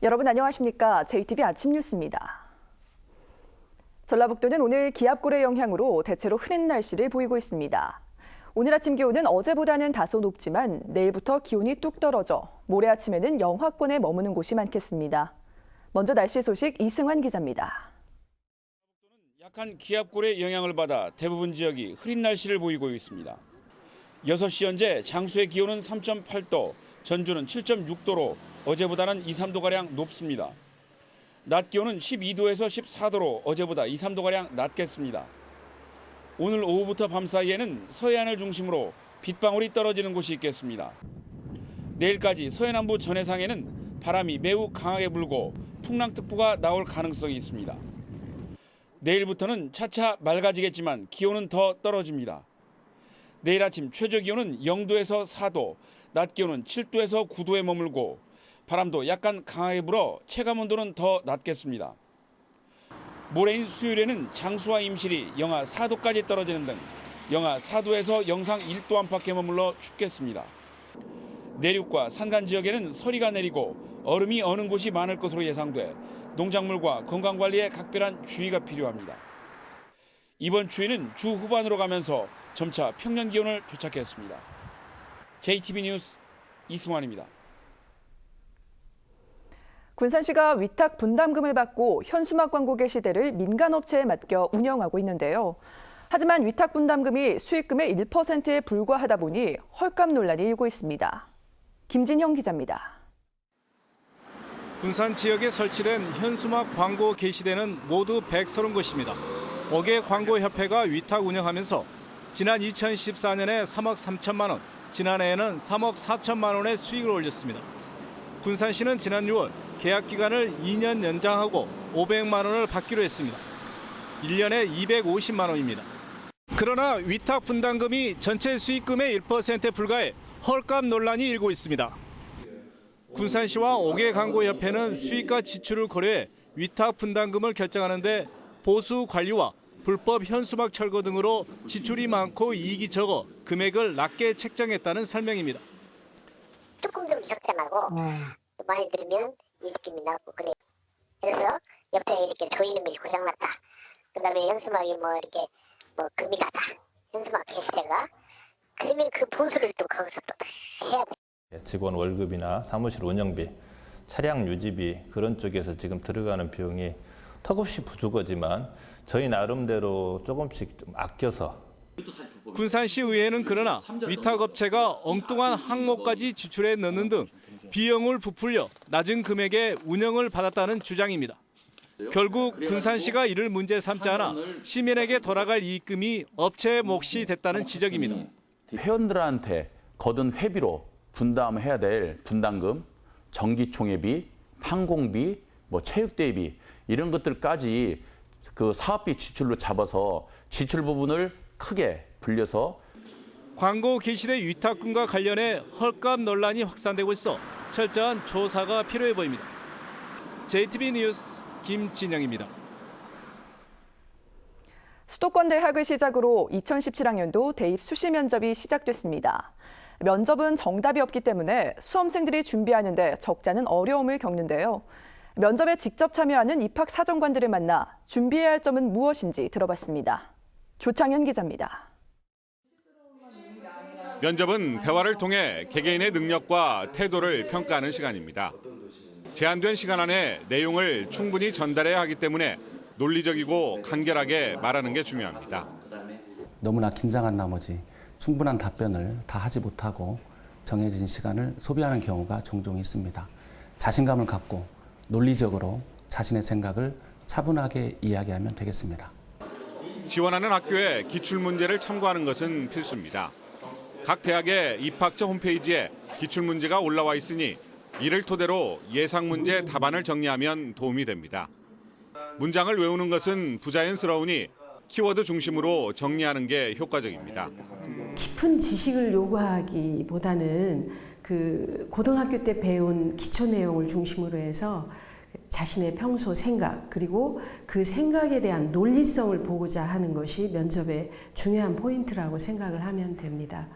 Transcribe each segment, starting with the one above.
여러분 안녕하십니까? JTBC 아침 뉴스입니다. 전라북도는 오늘 기압골의 영향으로 대체로 흐린 날씨를 보이고 있습니다. 오늘 아침 기온은 어제보다는 다소 높지만 내일부터 기온이 뚝 떨어져 모레 아침에는 영하권에 머무는 곳이 많겠습니다. 먼저 날씨 소식 이승환 기자입니다. 약한 기압골의 영향을 받아 대부분 지역이 흐린 날씨를 보이고 있습니다. 6시 현재 장수의 기온은 3.8도, 전주는 7.6도로 어제보다는 2, 3도가량 높습니다. 낮 기온은 12도에서 14도로 어제보다 2, 3도가량 낮겠습니다. 오늘 오후부터 밤 사이에는 서해안을 중심으로 빗방울이 떨어지는 곳이 있겠습니다. 내일까지 서해남부 전해상에는 바람이 매우 강하게 불고 풍랑특보가 나올 가능성이 있습니다. 내일부터는 차차 맑아지겠지만 기온은 더 떨어집니다. 내일 아침 최저 기온은 0도에서 4도, 낮 기온은 7도에서 9도에 머물고 바람도 약간 강하게 불어 체감 온도는 더 낮겠습니다. 모레인 수요일에는 장수와 임실이 영하 4도까지 떨어지는 등 영하 4도에서 영상 1도 안팎에 머물러 춥겠습니다. 내륙과 산간 지역에는 서리가 내리고 얼음이 어는 곳이 많을 것으로 예상돼 농작물과 건강관리에 각별한 주의가 필요합니다. 이번 추위는 주 후반으로 가면서 점차 평년 기온을 도착했습니다. JTBC 뉴스 이승환입니다. 군산시가 위탁 분담금을 받고 현수막 광고 게시대를 민간업체에 맡겨 운영하고 있는데요. 하지만 위탁 분담금이 수익금의 1%에 불과하다 보니 헐값 논란이 일고 있습니다. 김진형 기자입니다. 군산 지역에 설치된 현수막 광고 게시대는 모두 130곳입니다. 5개 광고협회가 위탁 운영하면서 지난 2014년에 3억 3천만 원, 지난해에는 3억 4천만 원의 수익을 올렸습니다. 군산시는 지난 6월 계약 기간을 2년 연장하고 500만 원을 받기로 했습니다. 1년에 250만 원입니다. 그러나 위탁 분담금이 전체 수익금의 1%에 불과해 헐값 논란이 일고 있습니다. 군산시와 5개 광고협회는 수익과 지출을 고려해 위탁 분담금을 결정하는데 보수 관리와 불법 현수막 철거 등으로 지출이 많고 이익이 적어 금액을 낮게 책정했다는 설명입니다. 조금 좀 적잖아고 많이 들으면 이익금이 나고 그래. 그래서 옆에 이렇게 조이는 것이 고장났다. 그다음에 현수막이 이렇게 금이 나다. 현수막 게시대가 그러면 그 보수를 또 거기서 또 해야 돼. 직원 월급이나 사무실 운영비, 차량 유지비 그런 쪽에서 지금 들어가는 비용이 턱없이 부족하지만 저희 나름대로 조금씩 좀 아껴서. 군산시 의회는 그러나 위탁업체가 엉뚱한 항목까지 지출해 넣는 등 비용을 부풀려 낮은 금액의 운영을 받았다는 주장입니다. 결국 군산시가 이를 문제 삼지 않아 시민에게 돌아갈 이익금이 업체의 몫이 됐다는 지적입니다. 회원들한테 거둔 회비로 분담해야 될 분담금, 정기총회비, 항공비, 체육대회비 이런 것들까지 그 사업비 지출로 잡아서 지출 부분을 크게 불려서 광고 게시대 위탁금과 관련해 헐값 논란이 확산되고 있어 철저한 조사가 필요해 보입니다. JTBC 뉴스 김진영입니다. 수도권 대학을 시작으로 2017학년도 대입 수시 면접이 시작됐습니다. 면접은 정답이 없기 때문에 수험생들이 준비하는데 적잖은 어려움을 겪는데요. 면접에 직접 참여하는 입학사정관들을 만나 준비해야 할 점은 무엇인지 들어봤습니다. 조창현 기자입니다. 면접은 대화를 통해 개개인의 능력과 태도를 평가하는 시간입니다. 제한된 시간 안에 내용을 충분히 전달해야 하기 때문에 논리적이고 간결하게 말하는 게 중요합니다. 너무나 긴장한 나머지 충분한 답변을 다 하지 못하고 정해진 시간을 소비하는 경우가 종종 있습니다. 자신감을 갖고 논리적으로 자신의 생각을 차분하게 이야기하면 되겠습니다. 지원하는 학교에 기출문제를 참고하는 것은 필수입니다. 각 대학의 입학처 홈페이지에 기출문제가 올라와 있으니 이를 토대로 예상문제 답안을 정리하면 도움이 됩니다. 문장을 외우는 것은 부자연스러우니 키워드 중심으로 정리하는 게 효과적입니다. 깊은 지식을 요구하기보다는 그 고등학교 때 배운 기초 내용을 중심으로 해서 자신의 평소 생각 그리고 그 생각에 대한 논리성을 보고자 하는 것이 면접의 중요한 포인트라고 생각을 하면 됩니다.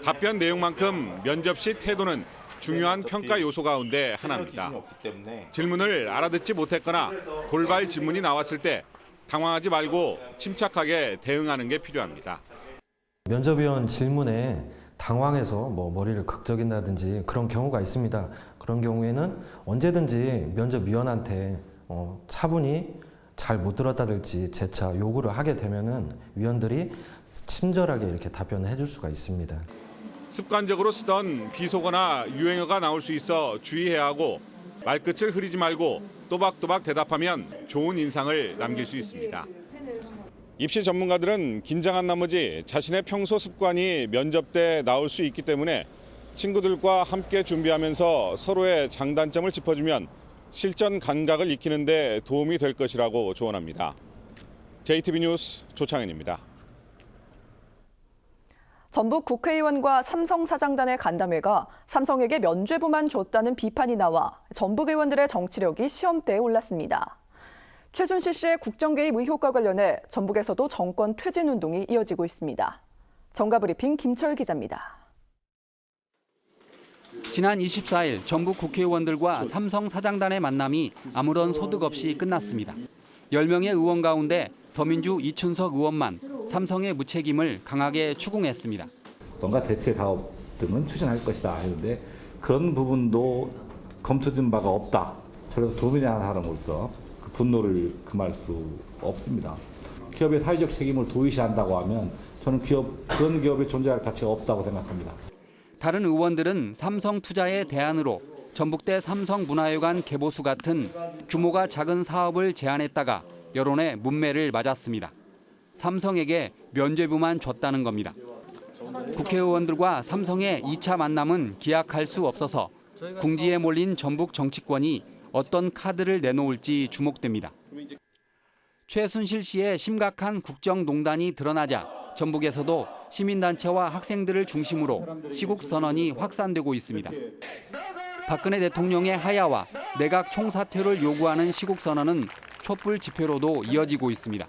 답변 내용만큼 면접 시 태도는 중요한 평가 요소 가운데 하나입니다. 질문을 알아듣지 못했거나 돌발 질문이 나왔을 때 당황하지 말고 침착하게 대응하는 게 필요합니다. 면접위원 질문에 당황해서 머리를 극적인다든지 그런 경우가 있습니다. 그런 경우에는 언제든지 면접위원한테 차분히 잘 못 들었다든지 재차 요구를 하게 되면은 위원들이 친절하게 이렇게 답변을 해줄 수가 있습니다. 습관적으로 쓰던 비속어나 유행어가 나올 수 있어 주의해야 하고 말끝을 흐리지 말고 또박또박 대답하면 좋은 인상을 남길 수 있습니다. 입시 전문가들은 긴장한 나머지 자신의 평소 습관이 면접 때 나올 수 있기 때문에 친구들과 함께 준비하면서 서로의 장단점을 짚어주면 실전 감각을 익히는 데 도움이 될 것이라고 조언합니다. JTB 뉴스 조창현입니다. 전북 국회의원과 삼성 사장단의 간담회가 삼성에게 면죄부만 줬다는 비판이 나와 전북 의원들의 정치력이 시험대에 올랐습니다. 최순실 씨의 국정개입 의혹과 관련해 전북에서도 정권 퇴진 운동이 이어지고 있습니다. 정가브리핑 김철 기자입니다. 지난 24일 전북 국회의원들과 삼성 사장단의 만남이 아무런 소득 없이 끝났습니다. 10명의 의원 가운데 더민주 이춘석 의원만 삼성의 무책임을 강하게 추궁했습니다. 뭔가 대체 사업 등은 추진할 것이다 했는데 그런 부분도 검토된 바가 없다. 그래서 도민의 사람으로서 그 분노를 금할 수 없습니다. 기업의 사회적 책임을 도외시한다고 하면 저는 그런 기업의 존재할 가치가 없다고 생각합니다. 다른 의원들은 삼성 투자의 대안으로 전북대 삼성문화회관 개보수 같은 규모가 작은 사업을 제안했다가 여론의 문매를 맞았습니다. 삼성에게 면죄부만 줬다는 겁니다. 국회의원들과 삼성의 2차 만남은 기약할 수 없어서 궁지에 몰린 전북 정치권이 어떤 카드를 내놓을지 주목됩니다. 최순실 씨의 심각한 국정농단이 드러나자 전북에서도 시민단체와 학생들을 중심으로 시국선언이 확산되고 있습니다. 박근혜 대통령의 하야와 내각 총사퇴를 요구하는 시국선언은 촛불 집회로도 이어지고 있습니다.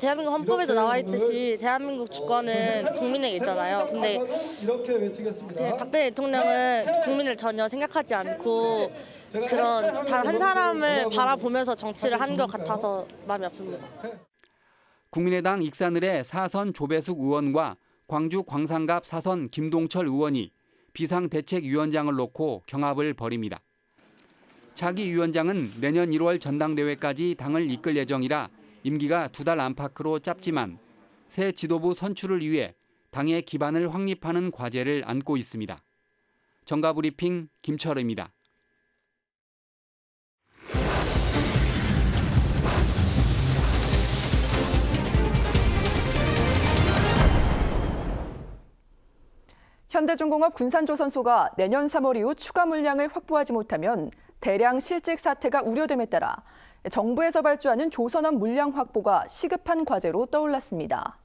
대한민국 헌법에도 나와 있듯이 대한민국 주권은 국민에게 있잖아요. 근데 박근혜 대통령은 국민을 전혀 생각하지 않고 그런 단 한 사람을 바라보면서 정치를 한 것 같아서 마음이 아픕니다. 국민의당 익산을의 사선 조배숙 의원과 광주 광산갑 사선 김동철 의원이 비상대책위원장을 놓고 경합을 벌입니다. 차기 위원장은 내년 1월 전당대회까지 당을 이끌 예정이라 임기가 2달 안팎으로 짧지만 새 지도부 선출을 위해 당의 기반을 확립하는 과제를 안고 있습니다. 정가브리핑 김철입니다. 현대중공업 군산조선소가 내년 3월 이후 추가 물량을 확보하지 못하면 대량 실직 사태가 우려됨에 따라 정부에서 발주하는 조선업 물량 확보가 시급한 과제로 떠올랐습니다.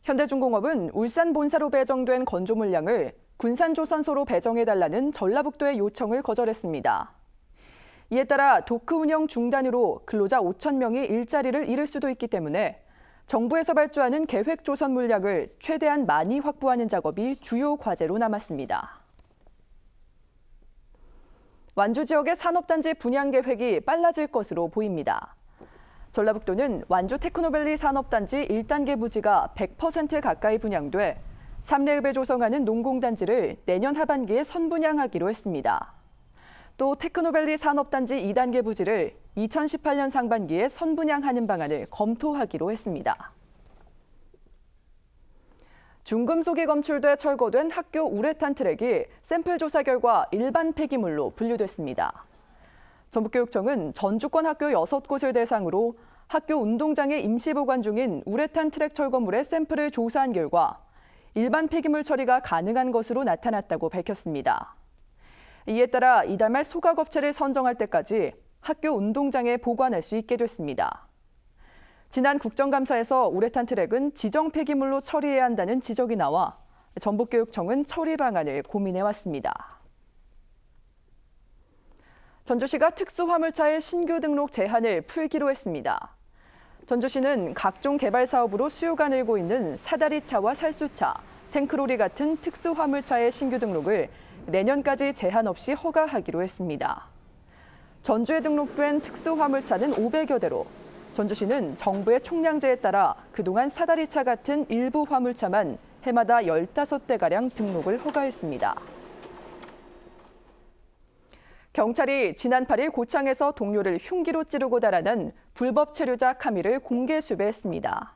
현대중공업은 울산 본사로 배정된 건조 물량을 군산조선소로 배정해달라는 전라북도의 요청을 거절했습니다. 이에 따라 도크 운영 중단으로 근로자 5,000명이 일자리를 잃을 수도 있기 때문에 정부에서 발주하는 계획 조선 물량을 최대한 많이 확보하는 작업이 주요 과제로 남았습니다. 완주 지역의 산업단지 분양 계획이 빨라질 것으로 보입니다. 전라북도는 완주 테크노밸리 산업단지 1단계 부지가 100% 가까이 분양돼 3례읍에 조성하는 농공단지를 내년 하반기에 선분양하기로 했습니다. 또 테크노밸리 산업단지 2단계 부지를 2018년 상반기에 선분양하는 방안을 검토하기로 했습니다. 중금속이 검출돼 철거된 학교 우레탄 트랙이 샘플 조사 결과 일반 폐기물로 분류됐습니다. 전북교육청은 전주권 학교 6곳을 대상으로 학교 운동장에 임시 보관 중인 우레탄 트랙 철거물의 샘플을 조사한 결과 일반 폐기물 처리가 가능한 것으로 나타났다고 밝혔습니다. 이에 따라 이달 말 소각업체를 선정할 때까지 학교 운동장에 보관할 수 있게 됐습니다. 지난 국정감사에서 우레탄 트랙은 지정 폐기물로 처리해야 한다는 지적이 나와 전북교육청은 처리 방안을 고민해왔습니다. 전주시가 특수화물차의 신규 등록 제한을 풀기로 했습니다. 전주시는 각종 개발 사업으로 수요가 늘고 있는 사다리차와 살수차, 탱크로리 같은 특수화물차의 신규 등록을 내년까지 제한 없이 허가하기로 했습니다. 전주에 등록된 특수화물차는 500여 대로 전주시는 정부의 총량제에 따라 그동안 사다리차 같은 일부 화물차만 해마다 15대가량 등록을 허가했습니다. 경찰이 지난 8일 고창에서 동료를 흉기로 찌르고 달아난 불법 체류자 카밀을 공개 수배했습니다.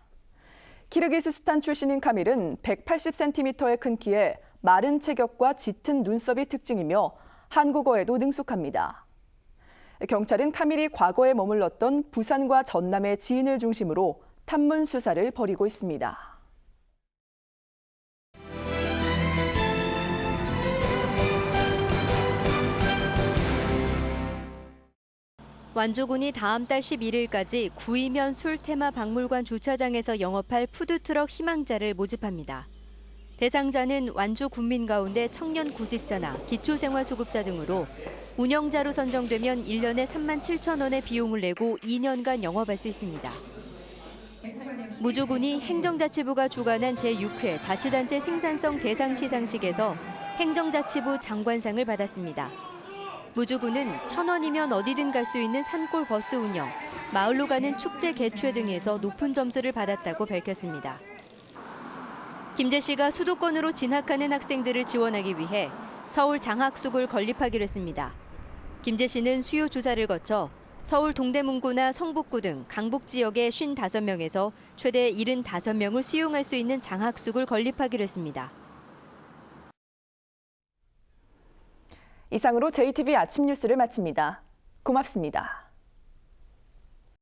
키르기스스탄 출신인 카밀은 180cm의 큰 키에 마른 체격과 짙은 눈썹이 특징이며 한국어에도 능숙합니다. 경찰은 카밀이 과거에 머물렀던 부산과 전남의 지인을 중심으로 탐문 수사를 벌이고 있습니다. 완주군이 다음 달 11일까지 구이면 술 테마 박물관 주차장에서 영업할 푸드트럭 희망자를 모집합니다. 대상자는 완주 군민 가운데 청년 구직자나 기초생활수급자 등으로 운영자로 선정되면 1년에 3만 7천 원의 비용을 내고 2년간 영업할 수 있습니다. 무주군이 행정자치부가 주관한 제6회 자치단체 생산성 대상 시상식에서 행정자치부 장관상을 받았습니다. 무주군은 1,000원이면 어디든 갈 수 있는 산골 버스 운영, 마을로 가는 축제 개최 등에서 높은 점수를 받았다고 밝혔습니다. 김재 씨가 수도권으로 진학하는 학생들을 지원하기 위해 서울 장학숙을 건립하기로 했습니다. 김재 씨는 수요 조사를 거쳐 서울 동대문구나 성북구 등 강북 지역의 55명에서 최대 75명을 수용할 수 있는 장학숙을 건립하기로 했습니다. 이상으로 JTBC 아침 뉴스를 마칩니다. 고맙습니다.